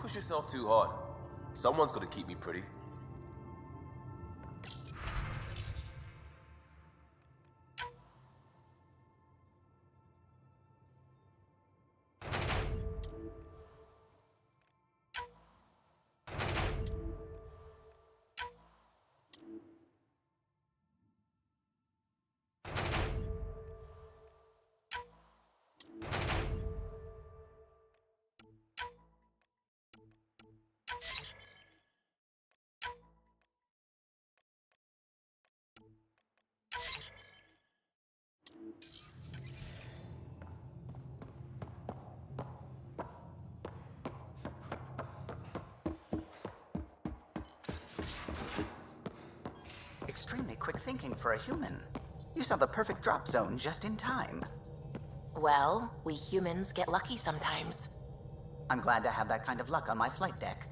push yourself too hard. Someone's got to keep me pretty. Extremely quick thinking for a human. You saw the perfect drop zone just in time. Well, we humans get lucky sometimes. I'm glad to have that kind of luck on my flight deck.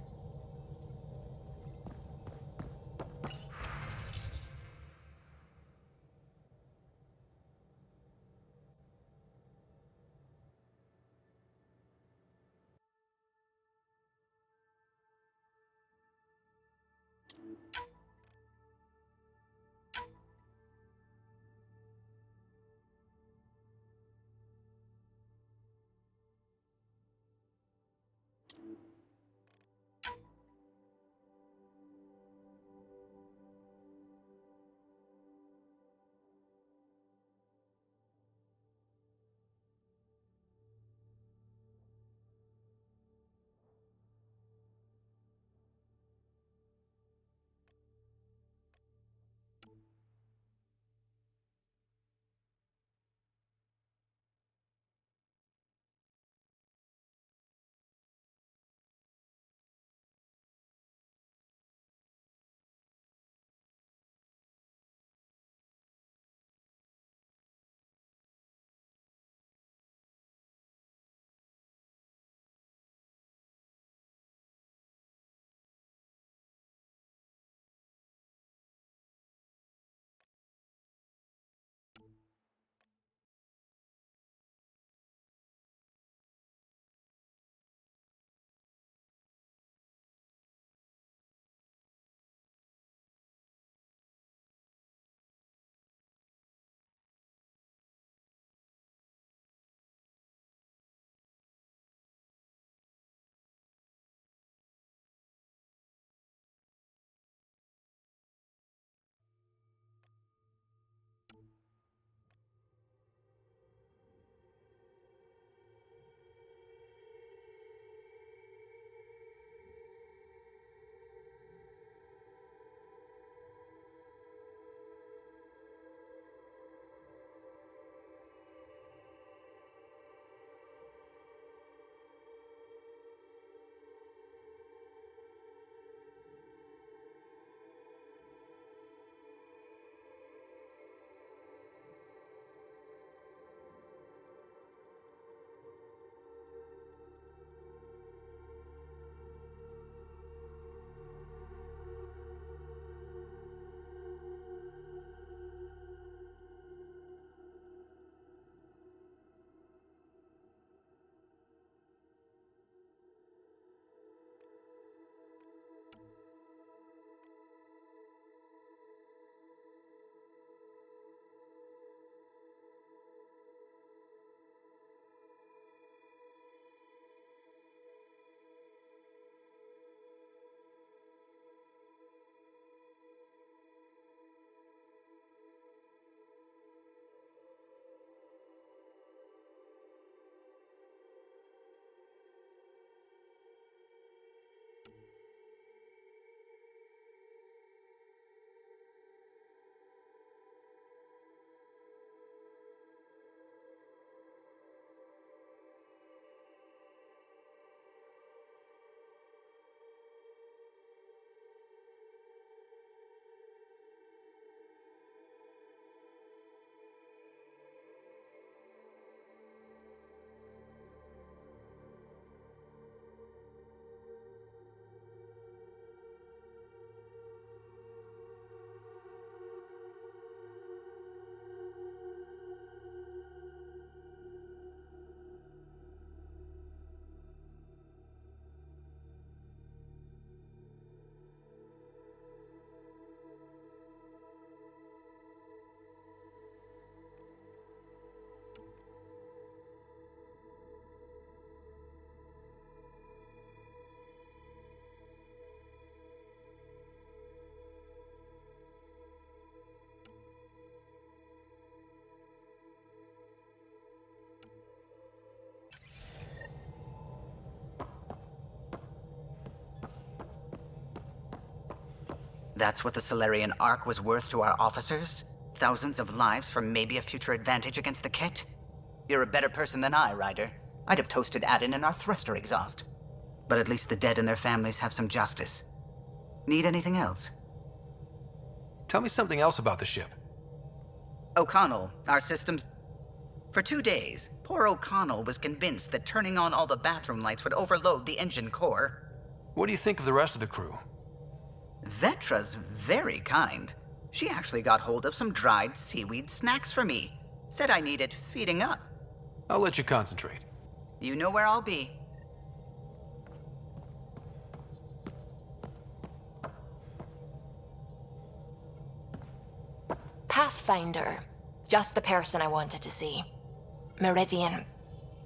That's what the Solarian Ark was worth to our officers? Thousands of lives for maybe a future advantage against the Kett? You're a better person than I, Ryder. I'd have toasted Adin in our thruster exhaust. But at least the dead and their families have some justice. Need anything else? Tell me something else about the ship. O'Connell, our systems... For 2 days, poor O'Connell was convinced that turning on all the bathroom lights would overload the engine core. What do you think of the rest of the crew? Vetra's very kind. She actually got hold of some dried seaweed snacks for me. Said I needed feeding up. I'll let you concentrate. You know where I'll be. Pathfinder. Just the person I wanted to see. Meridian.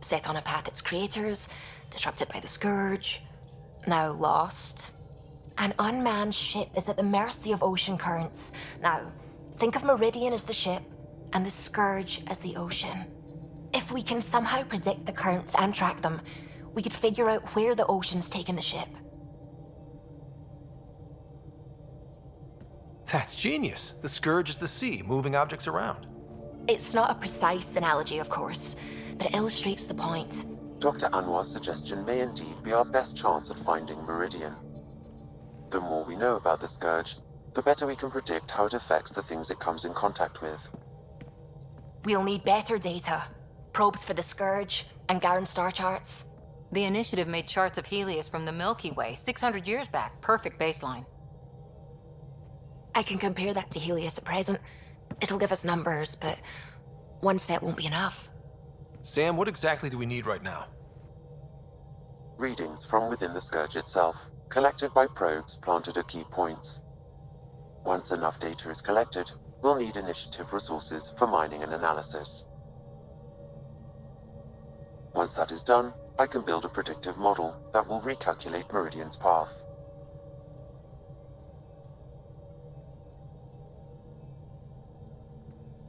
Set on a path its creators, disrupted by the Scourge, now lost. An unmanned ship is at the mercy of ocean currents. Now, think of Meridian as the ship, and the Scourge as the ocean. If we can somehow predict the currents and track them, we could figure out where the ocean's taken the ship. That's genius. The Scourge is the sea, moving objects around. It's not a precise analogy, of course, but it illustrates the point. Dr. Anwar's suggestion may indeed be our best chance at finding Meridian. The more we know about the Scourge, the better we can predict how it affects the things it comes in contact with. We'll need better data. Probes for the Scourge, and Garen star charts. The Initiative made charts of Helios from the Milky Way 600 years back. Perfect baseline. I can compare that to Helios at present. It'll give us numbers, but one set won't be enough. Sam, what exactly do we need right now? Readings from within the Scourge itself, collected by probes planted at key points. Once enough data is collected, we'll need Initiative resources for mining and analysis. Once that is done, I can build a predictive model that will recalculate Meridian's path.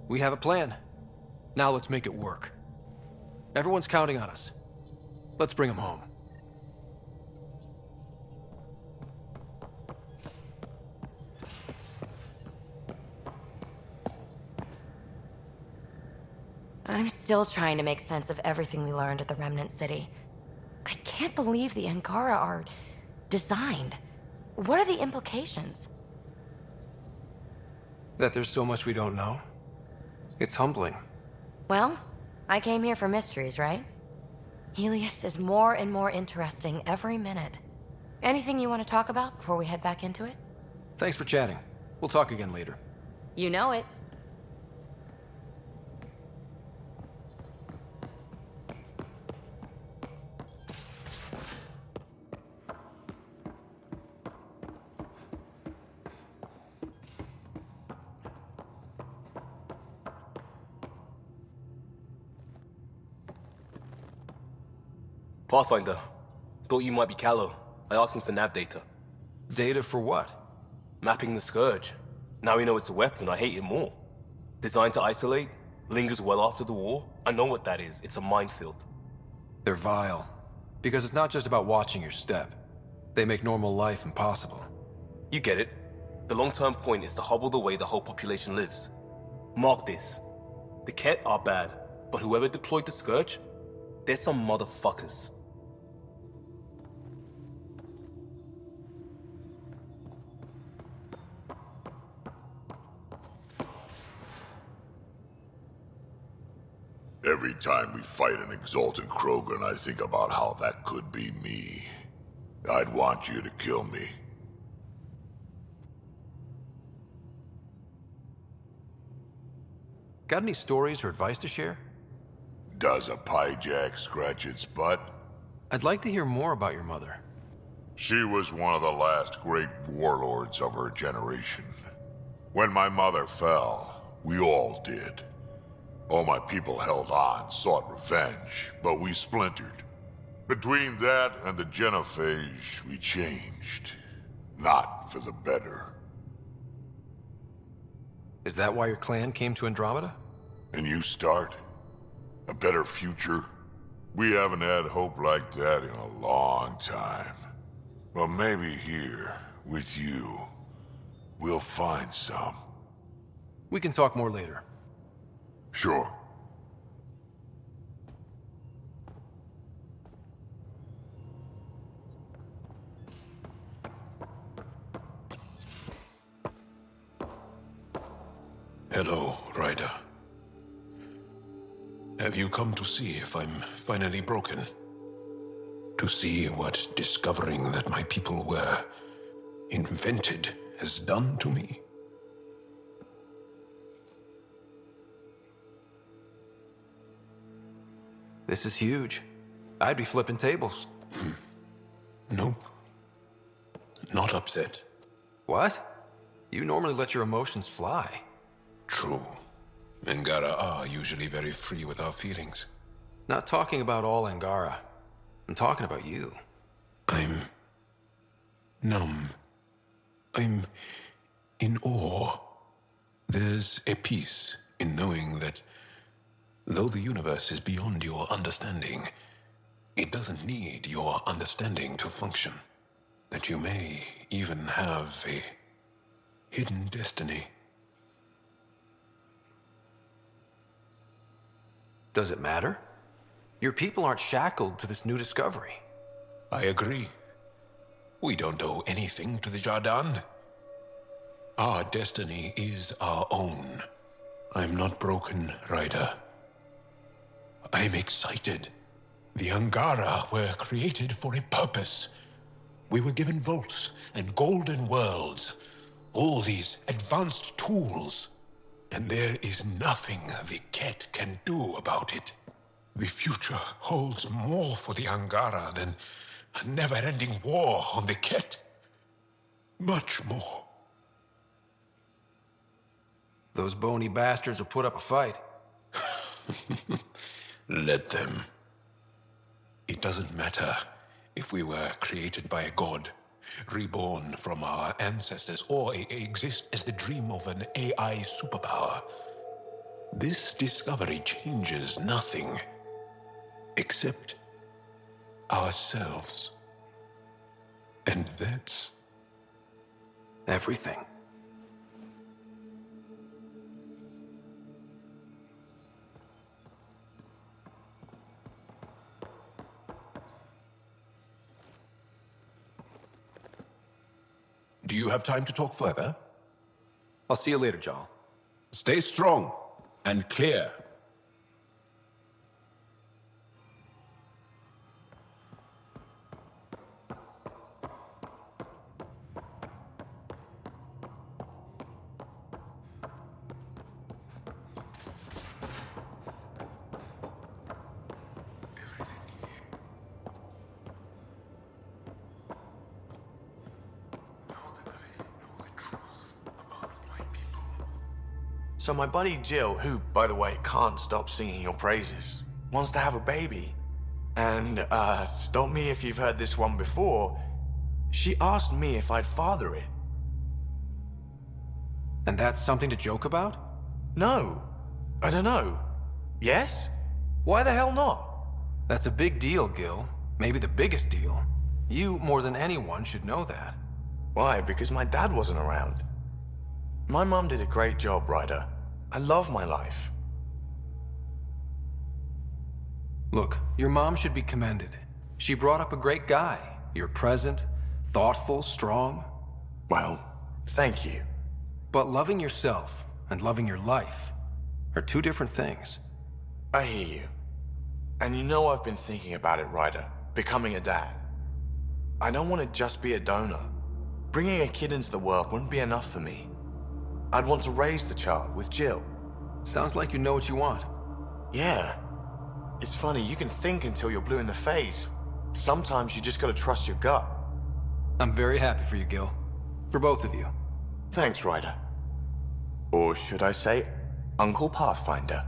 We have a plan. Now let's make it work. Everyone's counting on us. Let's bring them home. I'm still trying to make sense of everything we learned at the Remnant City. I can't believe the Angara are designed. What are the implications? That there's so much we don't know. It's humbling. Well, I came here for mysteries, right? Helios is more and more interesting every minute. Anything you want to talk about before we head back into it? Thanks for chatting. We'll talk again later. You know it. Pathfinder. Thought you might be Callow. I asked him for nav data. Data for what? Mapping the Scourge. Now we know it's a weapon, I hate it more. Designed to isolate, lingers well after the war. I know what that is. It's a minefield. They're vile. Because it's not just about watching your step. They make normal life impossible. You get it. The long-term point is to hobble the way the whole population lives. Mark this. The Kett are bad, but whoever deployed the Scourge, they're some motherfuckers. Every time we fight an exalted Krogan, I think about how that could be me. I'd want you to kill me. Got any stories or advice to share? Does a pyjak scratch its butt? I'd like to hear more about your mother. She was one of the last great warlords of her generation. When my mother fell, we all did. All my people held on, sought revenge, but we splintered. Between that and the Genophage, we changed. Not for the better. Is that why your clan came to Andromeda? And you start? A better future? We haven't had hope like that in a long time. But maybe here, with you, We'll find some. We can talk more later. Sure. Hello, Ryder. Have you come to see if I'm finally broken? To see what discovering that my people were invented has done to me? This is huge. I'd be flipping tables. Nope. Not upset. What? You normally let your emotions fly. True. Angara are usually very free with our feelings. Not talking about all Angara. I'm talking about you. I'm numb. I'm in awe. There's a peace in knowing that though the universe is beyond your understanding, it doesn't need your understanding to function. That you may even have a hidden destiny. Does it matter? Your people aren't shackled to this new discovery. I agree. We don't owe anything to the Jardin. Our destiny is our own. I'm not broken, Ryder. I'm excited. The Angara were created for a purpose. We were given vaults and golden worlds. All these advanced tools. And there is nothing the Kett can do about it. The future holds more for the Angara than a never-ending war on the Kett. Much more. Those bony bastards will put up a fight. Let them. It doesn't matter if we were created by a god, reborn from our ancestors, or exist as the dream of an AI superpower. This discovery changes nothing except ourselves. And that's everything. Do you have time to talk further? I'll see you later, Jarl. Stay strong and clear. So my buddy Jill, who, by the way, can't stop singing your praises, wants to have a baby. And, stop me if you've heard this one before, she asked me if I'd father it. And that's something to joke about? No. I don't know. Yes? Why the hell not? That's a big deal, Gil. Maybe the biggest deal. You, more than anyone, should know that. Why? Because my dad wasn't around. My mum did a great job, Ryder. I love my life. Look, your mom should be commended. She brought up a great guy. You're present, thoughtful, strong. Well, thank you. But loving yourself and loving your life are two different things. I hear you. And you know I've been thinking about it, Ryder. Becoming a dad. I don't want to just be a donor. Bringing a kid into the world wouldn't be enough for me. I'd want to raise the child with Jill. Sounds like you know what you want. Yeah. It's funny, you can think until you're blue in the face. Sometimes you just gotta trust your gut. I'm very happy for you, Gil. For both of you. Thanks, Ryder. Or should I say, Uncle Pathfinder.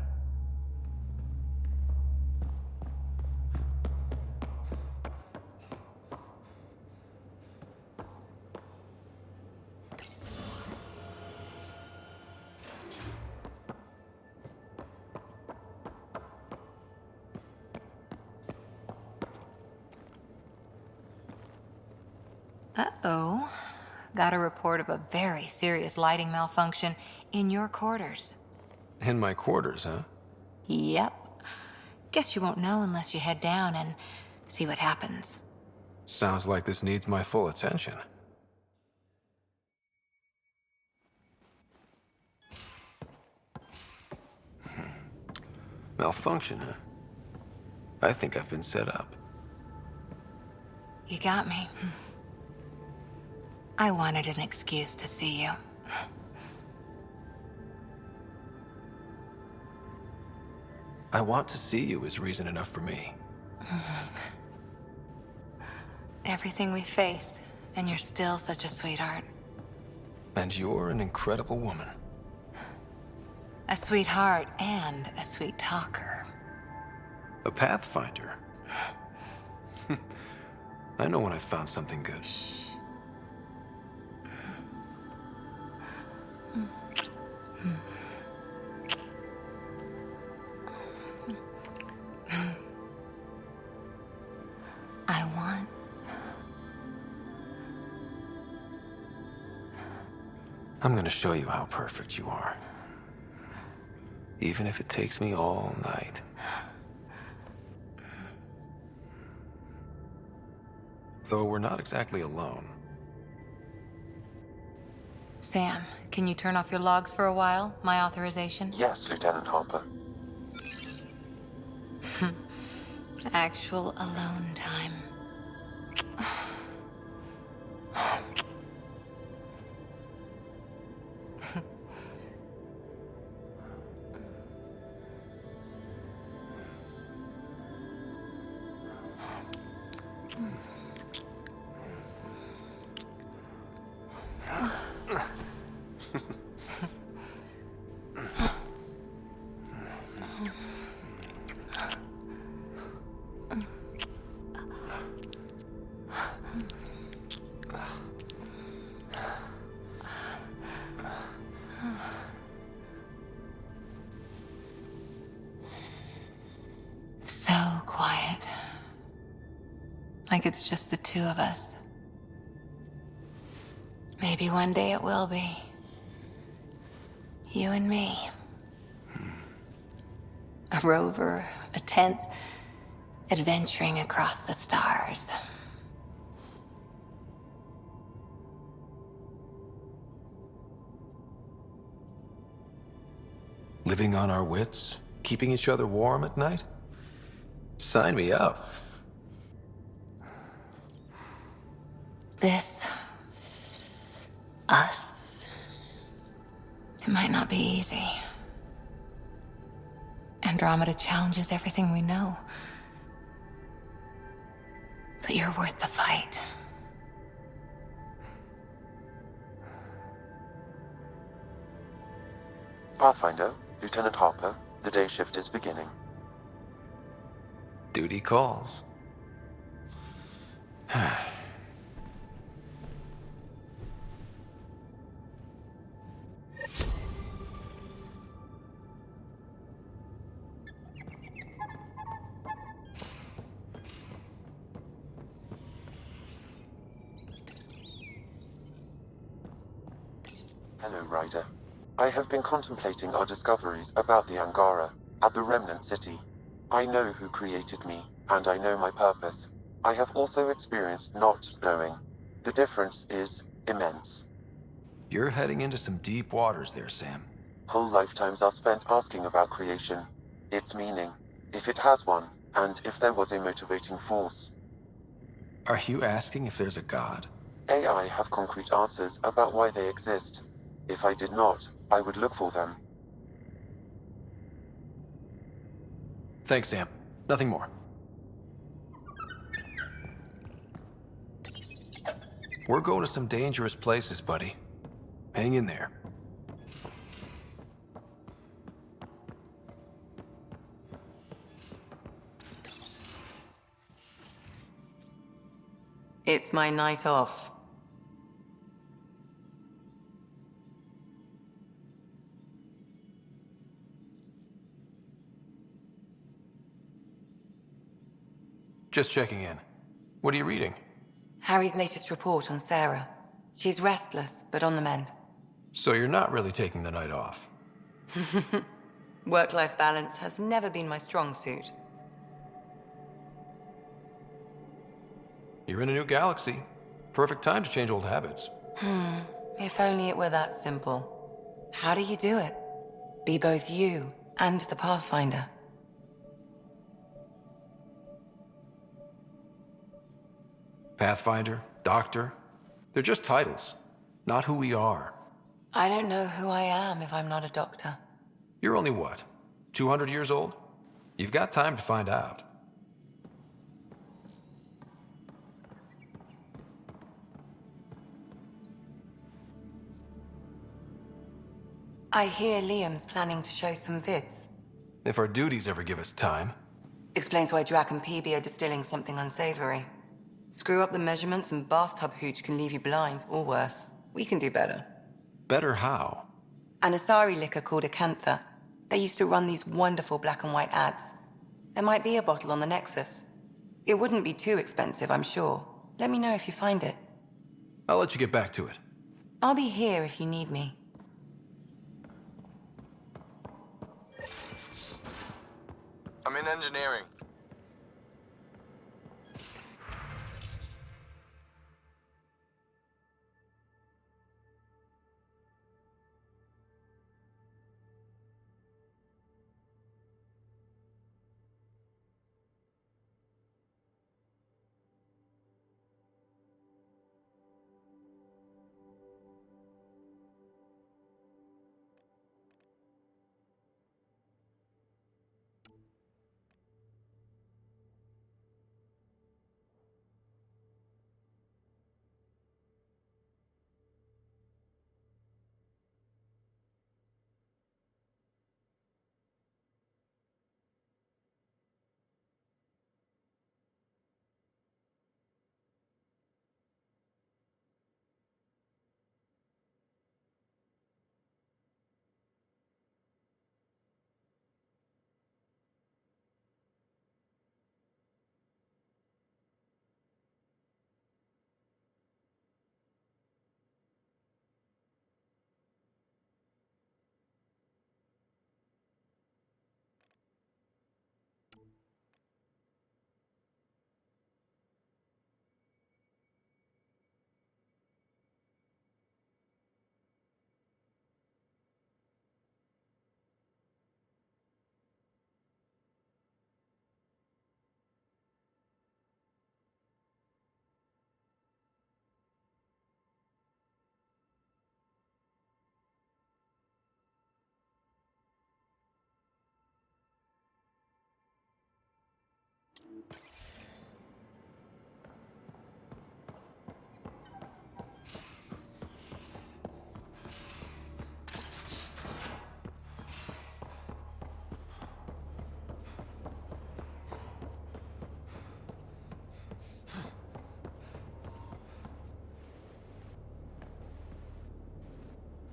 Uh-oh. got a report of a very serious lighting malfunction in your quarters. In my quarters, huh? Yep. Guess you won't know unless you head down and see what happens. Sounds like this needs my full attention. Malfunction, huh? I think I've been set up. You got me. I wanted an excuse to see you. I want to see you is reason enough for me. Everything we faced, and you're still such a sweetheart. And you're an incredible woman. A sweetheart and a sweet talker. A Pathfinder. I know when I found something good. I want... I'm gonna show you how perfect you are. Even if it takes me all night. Though we're not exactly alone. Sam, can you turn off your logs for a while? My authorization? Yes, Lieutenant Harper. Actual alone time. So quiet. Like it's just the two of us. Maybe one day it will be. You and me. A rover, a tent, adventuring across the stars. Living on our wits? Keeping each other warm at night? Sign me up. This... us... It might not be easy. Andromeda challenges everything we know. But you're worth the fight. Pathfinder, Lieutenant Harper, the day shift is beginning. Duty calls. Hello, Ryder. I have been contemplating our discoveries about the Angara at the Remnant city. I know who created me, and I know my purpose. I have also experienced not knowing. The difference is immense. You're heading into some deep waters there, Sam. Whole lifetimes are spent asking about creation, its meaning, if it has one, and if there was a motivating force. Are you asking if there's a god? AI have concrete answers about why they exist. If I did not, I would look for them. Thanks, Sam. Nothing more. We're going to some dangerous places, buddy. Hang in there. It's my night off. Just checking in. What are you reading? Harry's latest report on Sarah. She's restless, but on the mend. So you're not really taking the night off. Work-life balance has never been my strong suit. You're in a new galaxy. Perfect time to change old habits. If only it were that simple. How do you do it? Be both you and the Pathfinder. Pathfinder, Doctor, they're just titles, not who we are. I don't know who I am if I'm not a doctor. You're only what, 200 years old? You've got time to find out. I hear Liam's planning to show some vids. If our duties ever give us time. Explains why Drac and PB are distilling something unsavory. Screw up the measurements and bathtub hooch can leave you blind, or worse. We can do better. Better how? An Asari liquor called Acantha. They used to run these wonderful black and white ads. There might be a bottle on the Nexus. It wouldn't be too expensive, I'm sure. Let me know if you find it. I'll let you get back to it. I'll be here if you need me. I'm in engineering.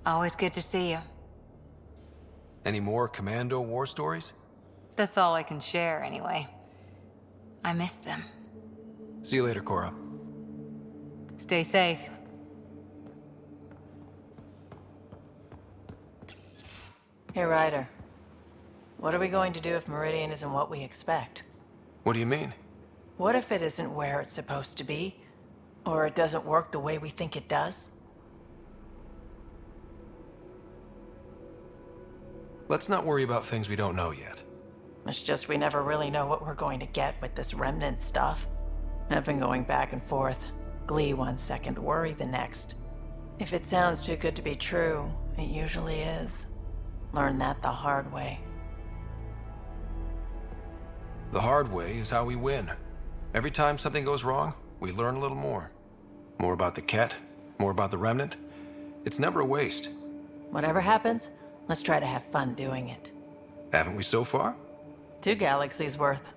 Always good to see you. Any more commando war stories? That's all I can share, anyway. I miss them. See you later, Cora. Stay safe. Hey, Ryder. What are we going to do if Meridian isn't what we expect? What do you mean? What if it isn't where it's supposed to be? Or it doesn't work the way we think it does? Let's not worry about things we don't know yet. It's just we never really know what we're going to get with this Remnant stuff. I've been going back and forth. Glee one second, worry the next. If it sounds too good to be true, it usually is. Learned that the hard way. The hard way is how we win. Every time something goes wrong, we learn a little more. More about the Kett, more about the Remnant. It's never a waste. Whatever happens, let's try to have fun doing it. Haven't we so far? 2 galaxies worth.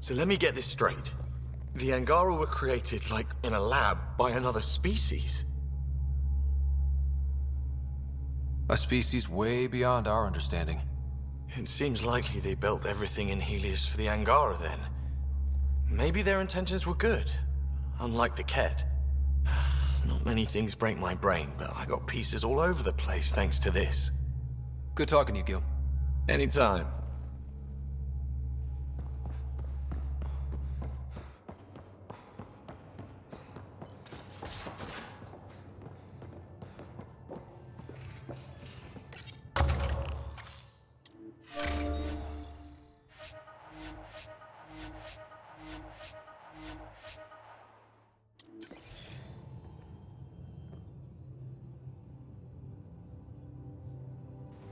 So let me get this straight. The Angara were created, like, in a lab by another species. A species way beyond our understanding. It seems likely they built everything in Helios for the Angara, then. Maybe their intentions were good, unlike the Kett. Not many things break my brain, but I got pieces all over the place thanks to this. Good talking to you, Gil. Anytime.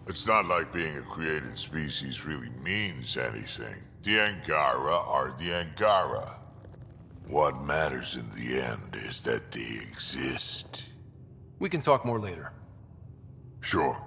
It's not like being a created species really means anything. The Angara are the Angara. What matters in the end is that they exist. We can talk more later. Sure.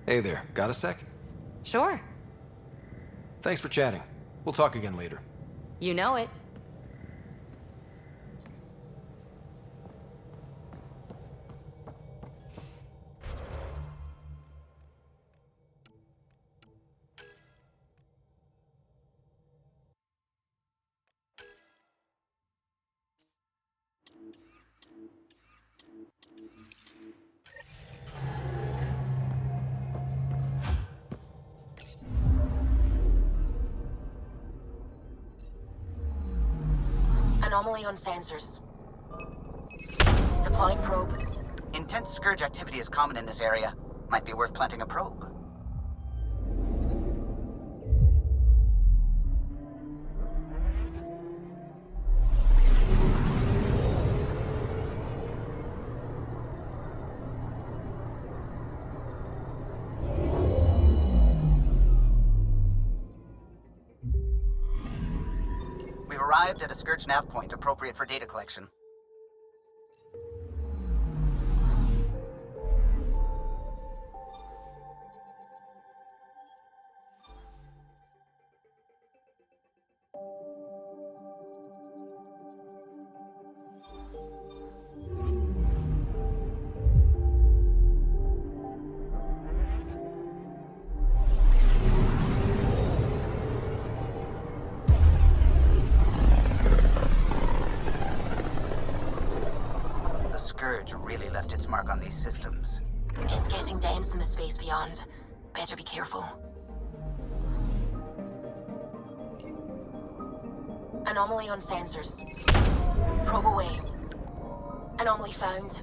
Hey there, got a sec? Sure. Thanks for chatting. We'll talk again later. You know it. Anomaly on sensors. Deploying probe. Intense scourge activity is common in this area. Might be worth planting a probe. We've arrived at a Scourge nav point appropriate for data collection. Scourge really left its mark on these systems. It's getting dense in the space beyond. Better be careful. Anomaly on sensors. Probe away. Anomaly found.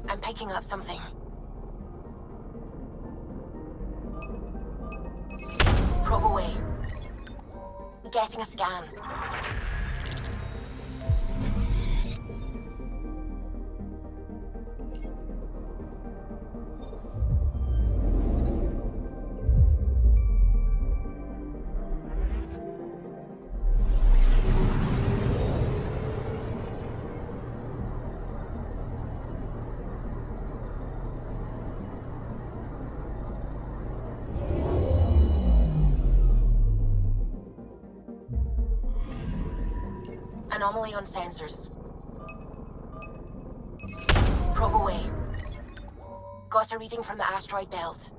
I'm picking up something. Probe away. Getting a scan. Anomaly on sensors. Probe away. Got a reading from the asteroid belt.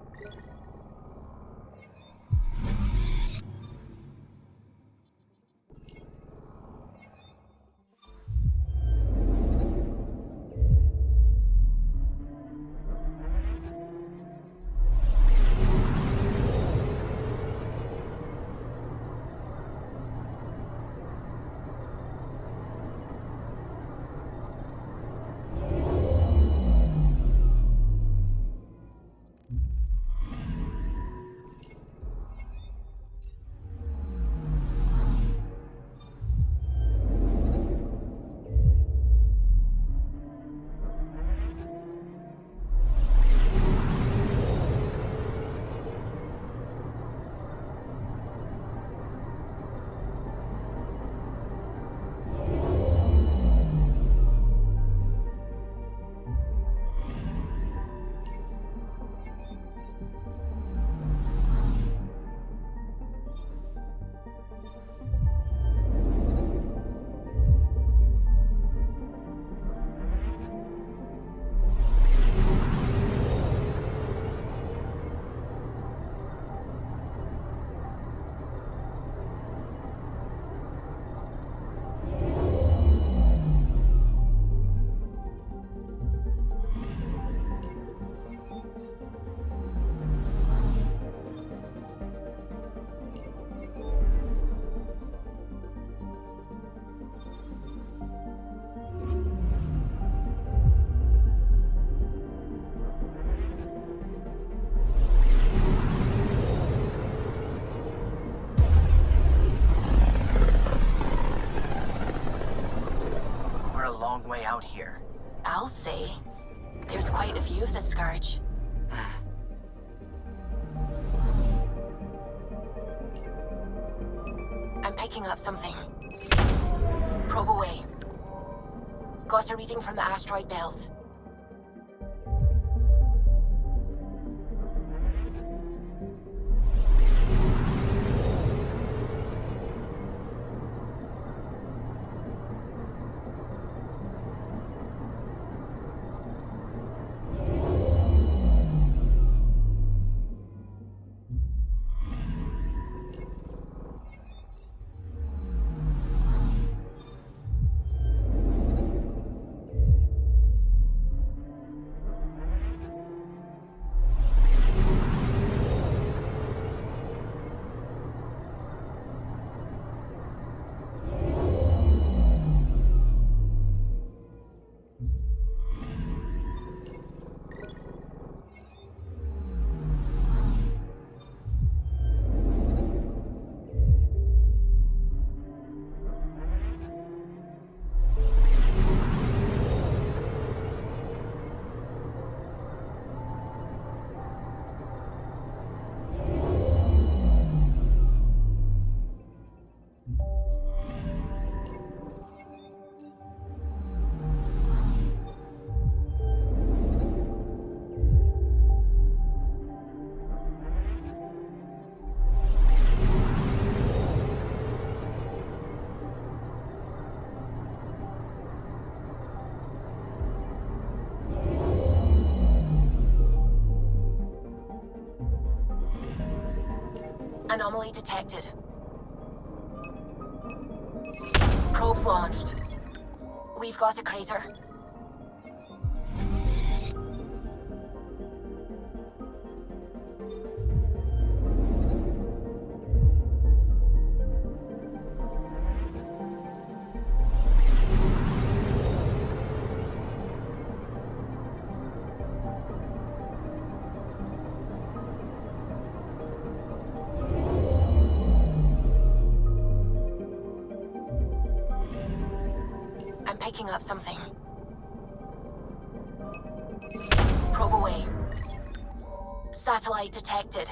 Way out here. I'll say. There's quite a view of the Scourge. I'm picking up something. Probe away. Got a reading from the asteroid belt. Anomaly detected. Probes launched. We've got a crater. Picking up something. Probe away. Satellite detected.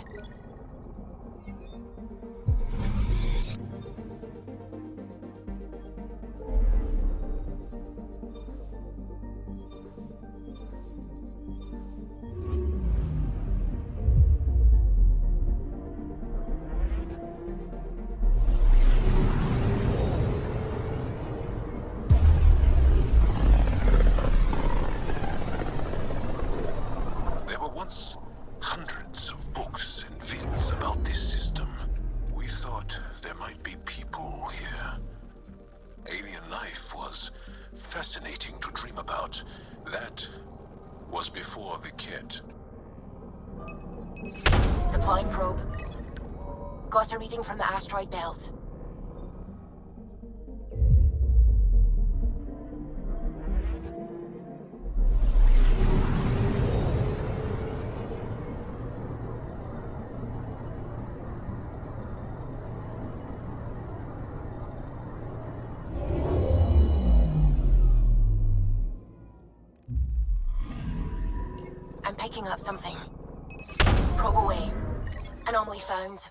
fascinating to dream about. That was before the Kett. Deploying probe. Got a reading from the asteroid belt. I'm picking up something. Probe away. Anomaly found.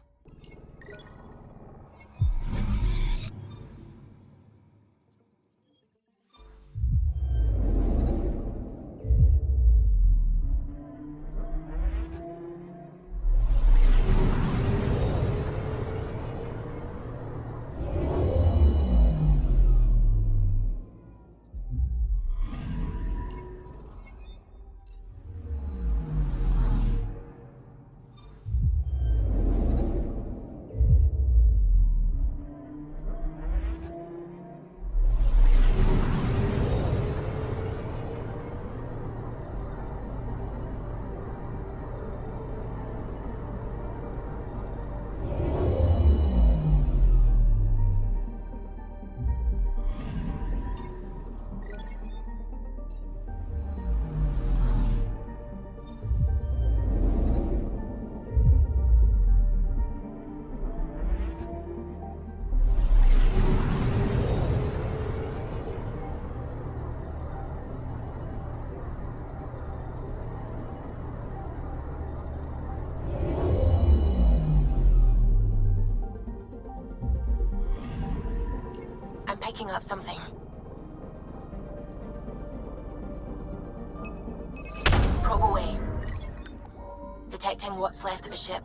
I'm picking up something. Probe away. Detecting what's left of a ship.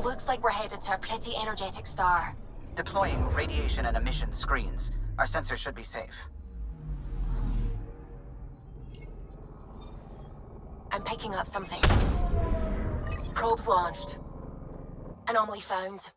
Looks like we're headed to a pretty energetic star. Deploying radiation and emission screens. Our sensors should be safe. I'm picking up something. Probes launched. Anomaly found.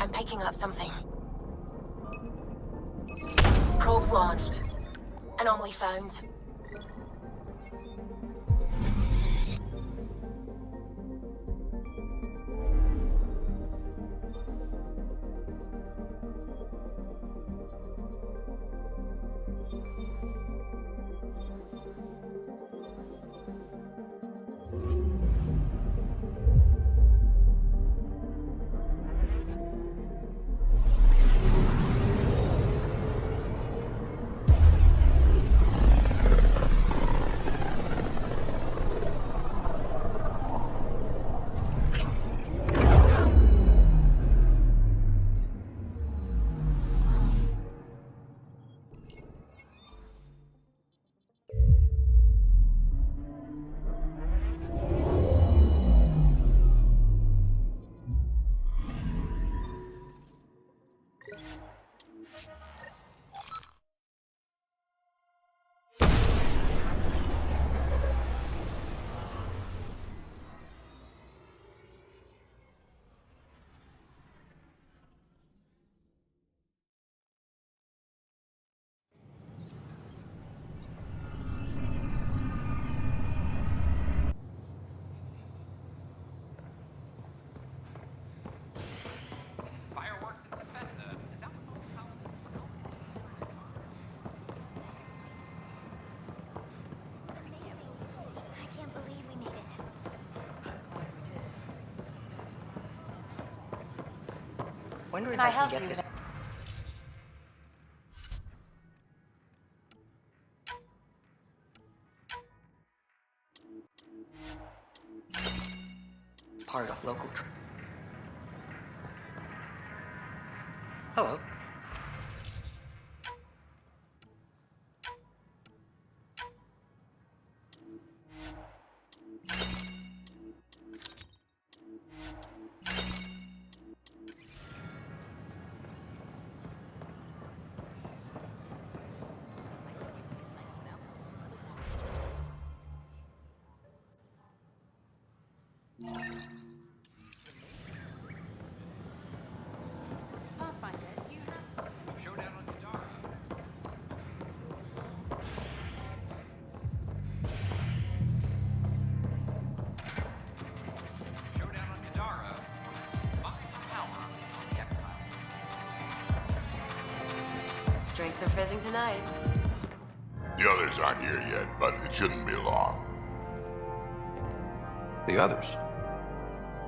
I'm picking up something. Probes launched. Anomaly found. Wonder if Can I I can help get you this. there? Part of local. Hello. Drinks are fizzing tonight. The others aren't here yet, but it shouldn't be long. The others?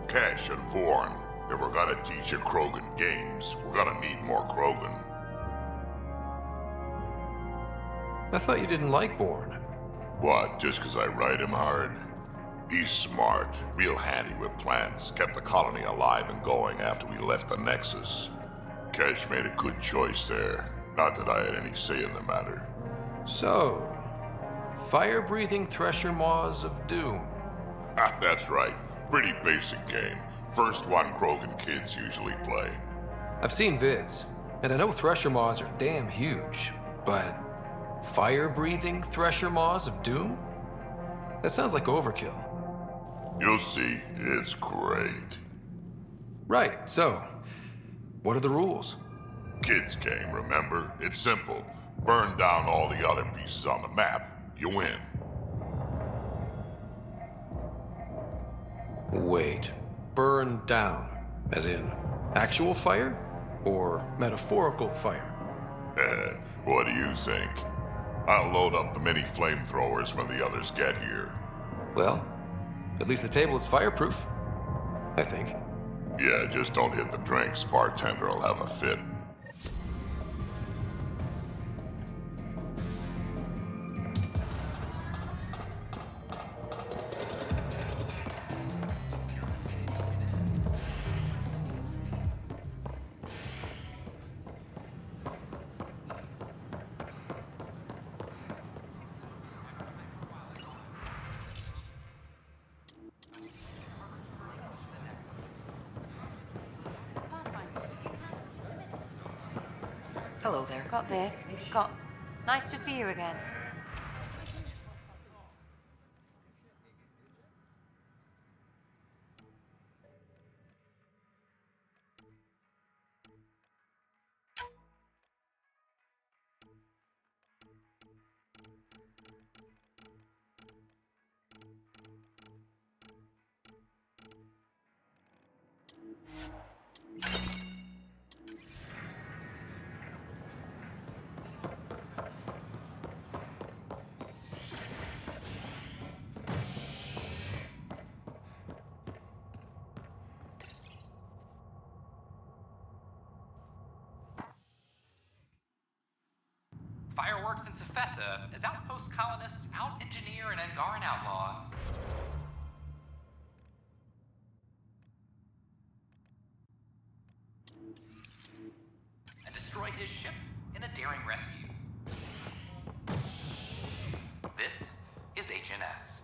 Cash and Vorn. If we're gonna teach a Krogan games, we're gonna need more Krogan. I thought you didn't like Vorn. What, just 'cause I ride him hard? He's smart, real handy with plans, kept the colony alive and going after we left the Nexus. Cash made a good choice there. Not that I had any say in the matter. So, fire-breathing Thresher Maws of Doom. That's right. Pretty basic game. First one Krogan kids usually play. I've seen vids, and I know Thresher Maws are damn huge, but fire-breathing Thresher Maws of Doom? That sounds like overkill. You'll see, it's great. Right, so, what are the rules? Kids game, remember? It's simple. Burn down all the other pieces on the map. You win. Wait, burn down, as in actual fire? Or metaphorical fire? What do you think? I'll load up the many flamethrowers when the others get here. Well, at least the table is fireproof, I think. Yeah, just don't hit the drinks. Bartender will have a fit. Hello there. Got this. Got... Nice to see you again. Fireworks in Cephessa as outpost colonists out-engineer an Angaran outlaw. And destroy his ship in a daring rescue. This is HNS.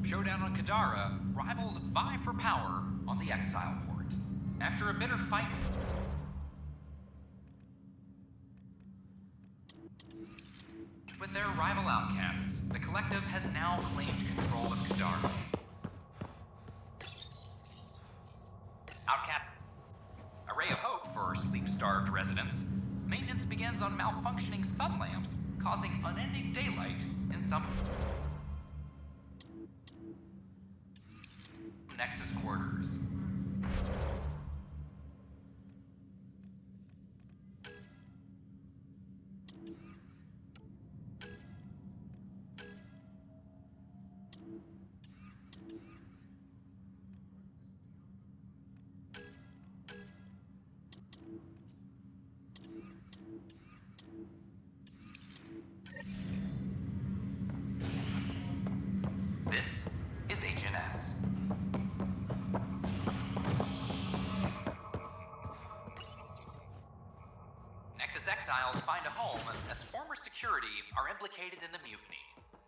Showdown on Kadara, rivals vie for power on the Exile port. After a bitter fight... with their rival outcasts, the Collective has now claimed control of Kadara. Outcast... A ray of hope for sleep-starved residents. Maintenance begins on malfunctioning sun lamps, causing unending daylight in some... Nexus quarters. This is HNS. Nexus exiles find a home as former security are implicated in the mutiny.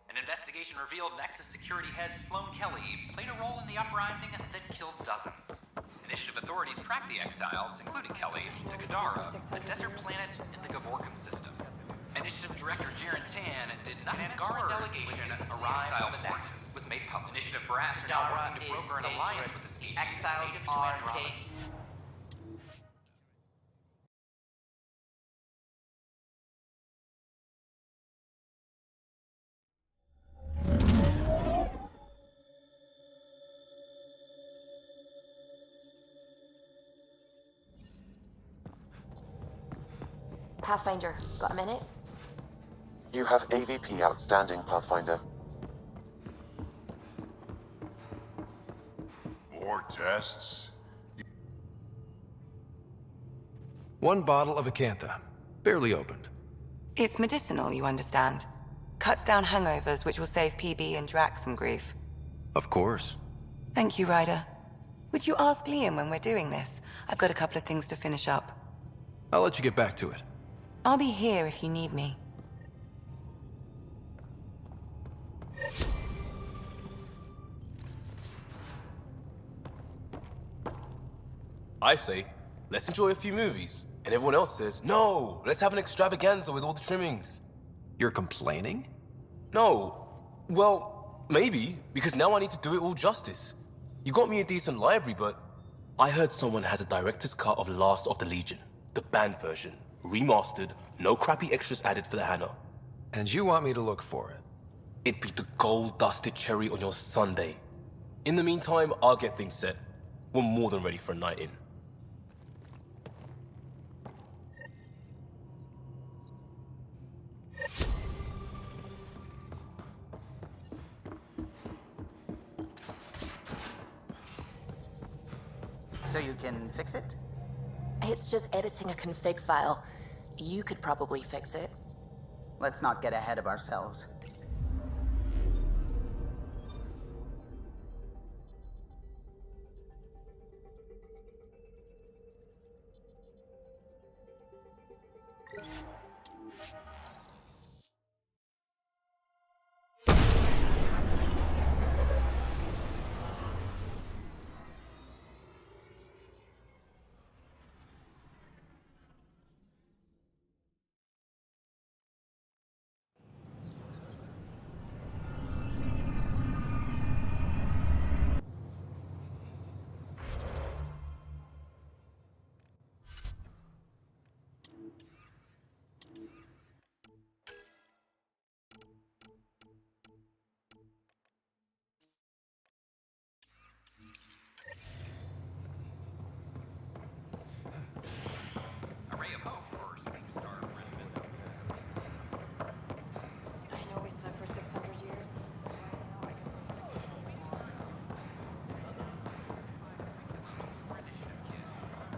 An investigation revealed Nexus security head Sloan Kelly played a role in the uprising that killed dozens. Initiative authorities tracked the exiles, including Kelly, to Kadara, a desert planet in the Gavorkum system. Initiative Director Jiren Tan did not have Angaran delegation arrive on the Nexus was made public. Initiative brass are now working to broker an alliance with the species Exiles native to are Andromeda. Pathfinder, got a minute? You have AVP outstanding, Pathfinder. More tests? One bottle of Acantha, barely opened. It's medicinal, you understand. Cuts down hangovers, which will save PB and Drax some grief. Of course. Thank you, Ryder. Would you ask Liam when we're doing this? I've got a couple of things to finish up. I'll let you get back to it. I'll be here if you need me. I say, let's enjoy a few movies. And everyone else says, no, let's have an extravaganza with all the trimmings. You're complaining? No. Well, maybe, because now I need to do it all justice. You got me a decent library, but I heard someone has a director's cut of Last of the Legion, the banned version, remastered, no crappy extras added for the Hannah. And you want me to look for it? It'd be the gold-dusted cherry on your sundae. In the meantime, I'll get things set. We're more than ready for a night in. So you can fix it? It's just editing a config file. You could probably fix it. Let's not get ahead of ourselves.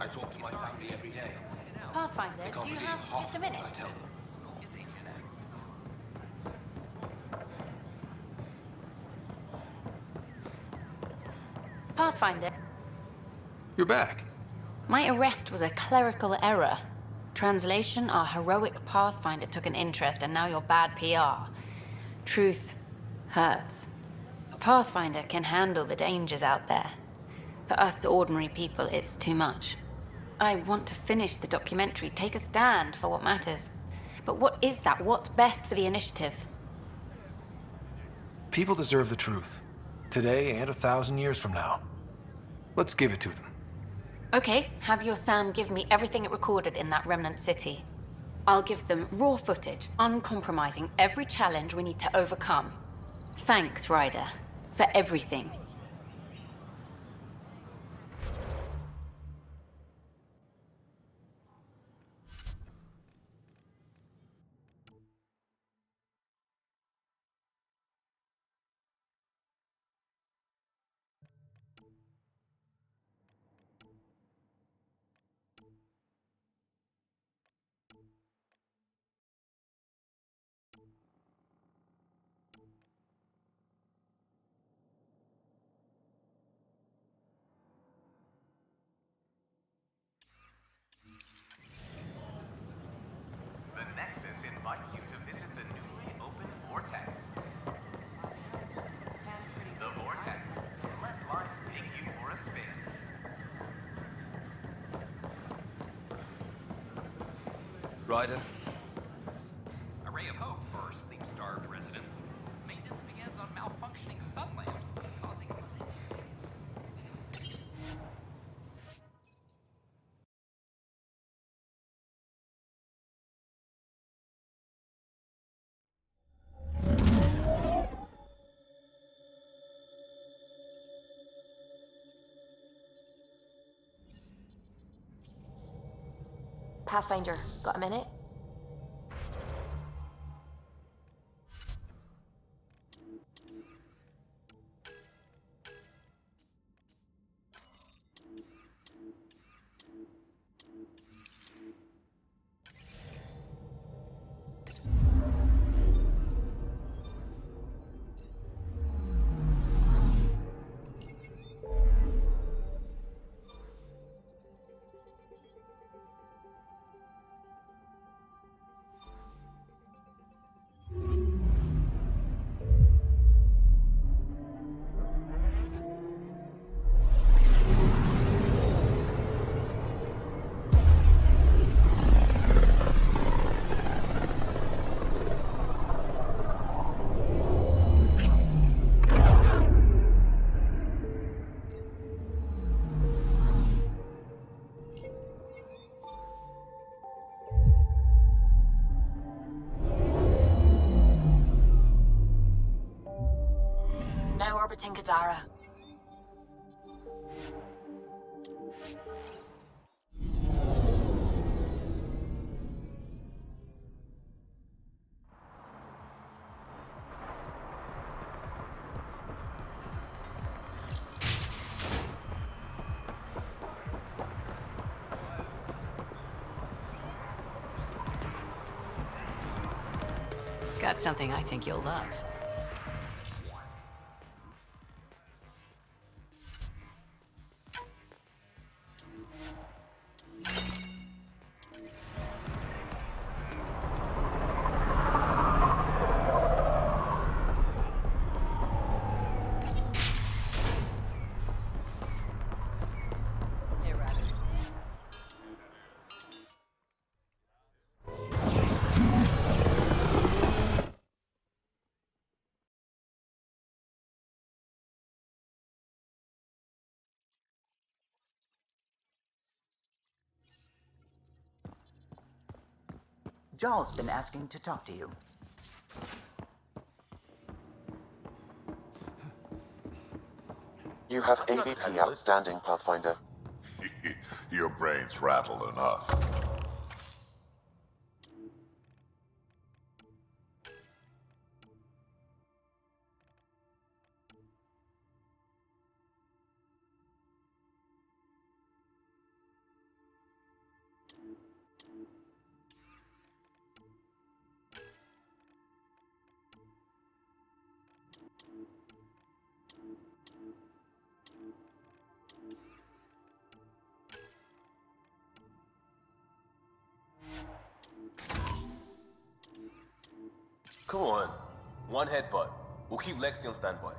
I talk to my family every day. Pathfinder, They can't do you believe have half just a of minute? what I tell them. Pathfinder, You're back. my arrest was a clerical error. Translation, our heroic Pathfinder took an interest and now you're bad PR. Truth hurts. A Pathfinder can handle the dangers out there. For us ordinary people, it's too much. I want to finish the documentary, take a stand for what matters. But what is that? What's best for the initiative? People deserve the truth. Today and 1,000 years from now. Let's give it to them. Okay, have your Sam give me everything it recorded in that Remnant city. I'll give them raw footage, uncompromising every challenge we need to overcome. Thanks, Ryder, for everything. The Nexus invites you to visit the newly opened Vortex. The Vortex. Let life take you for a spin. Ryder, A ray of hope for sleep-starved residents. Maintenance begins on malfunctioning sun lamps, causing... Pathfinder, got a minute? Now orbiting Kadara. Got something I think you'll love. Jarl's been asking to talk to you. You have AVP outstanding, Pathfinder. Your brain's rattled enough. Come on. One headbutt. We'll keep Lexi on standby.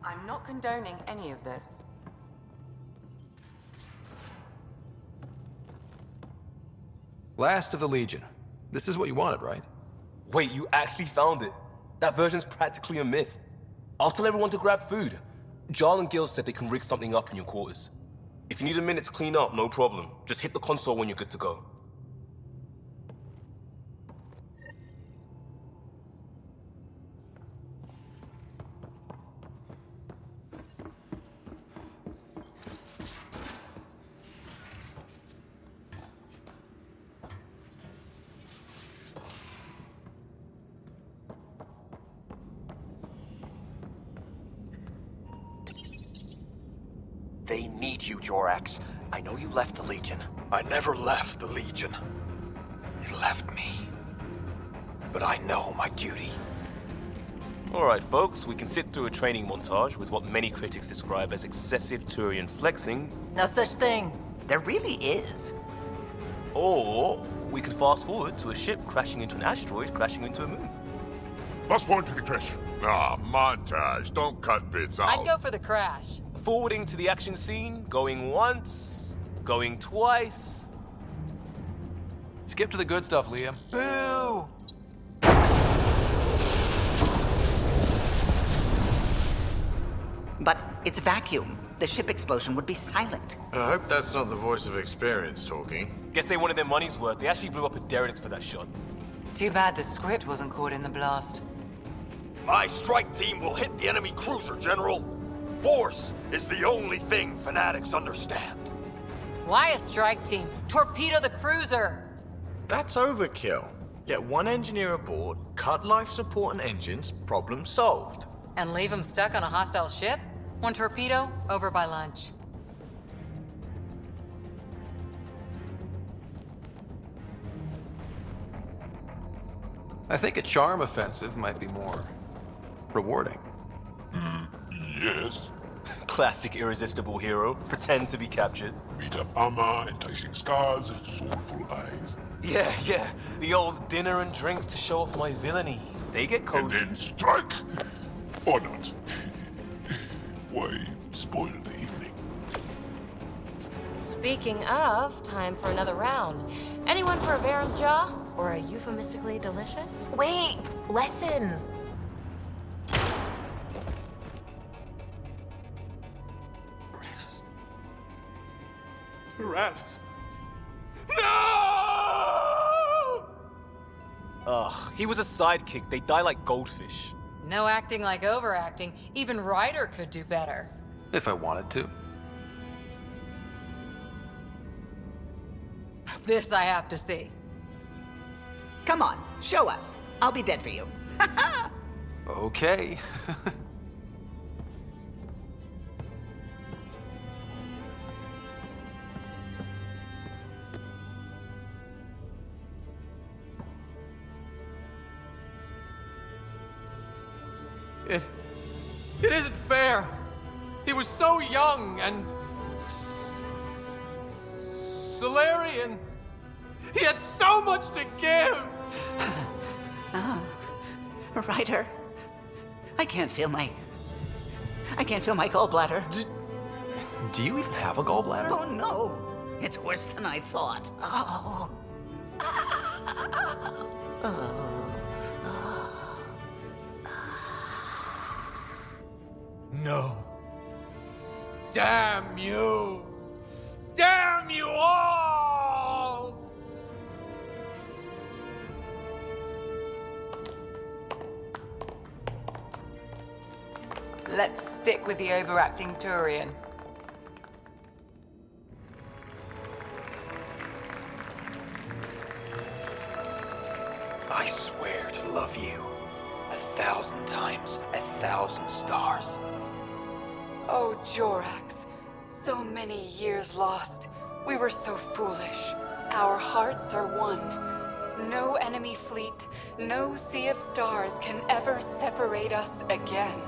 I'm not condoning any of this. Last of the Legion. This is what you wanted, right? Wait, you actually found it? That version's practically a myth. I'll tell everyone to grab food. Jarl and Gil said they can rig something up in your quarters. If you need a minute to clean up, no problem. Just hit the console when you're good to go. They need you, Jorax. I know you left the Legion. I never left the Legion. It left me. But I know my duty. Alright folks, we can sit through a training montage with what many critics describe as excessive Turian flexing. No such thing. There really is. Or we can fast forward to a ship crashing into an asteroid crashing into a moon. Fast forward to the crash. Ah, montage. Don't cut bits out. I'd go for the crash. Forwarding to the action scene, going once, going twice. Skip to the good stuff, Liam. Boo! But it's vacuum. The ship explosion would be silent. I hope that's not the voice of experience talking. Guess they wanted their money's worth. They actually blew up a derelict for that shot. Too bad the script wasn't caught in the blast. My strike team will hit the enemy cruiser, General. Force is the only thing fanatics understand. Why a strike team? Torpedo the cruiser! That's overkill. Get one engineer aboard, cut life support and engines, problem solved. And leave them stuck on a hostile ship? One torpedo, over by lunch. I think a charm offensive might be more rewarding. Yes. Classic irresistible hero. Pretend to be captured. Beat up armor, enticing scars, soulful eyes. Yeah. The old dinner and drinks to show off my villainy. They get And cozy. then strike! Or not. Why spoil the evening? Speaking of, time for another round. Anyone for a Baron's Jaw? Or a euphemistically delicious? Wait, lesson. Tyrannus. Ugh, he was a sidekick. They die like goldfish. No acting like overacting. Even Ryder could do better. If I wanted to. This I have to see. Come on, show us. I'll be dead for you. Okay. It isn't fair. He was so young and Solarian. He had so much to give. Ryder, I can't feel my gallbladder. Do you even have a gallbladder? Oh no, it's worse than I thought. Oh. No. Damn you! Damn you all! Let's stick with the overacting Turian. I swear to love you 1,000 times, 1,000 stars. Oh, Jorax. So many years lost. We were so foolish. Our hearts are one. No enemy fleet, no sea of stars can ever separate us again.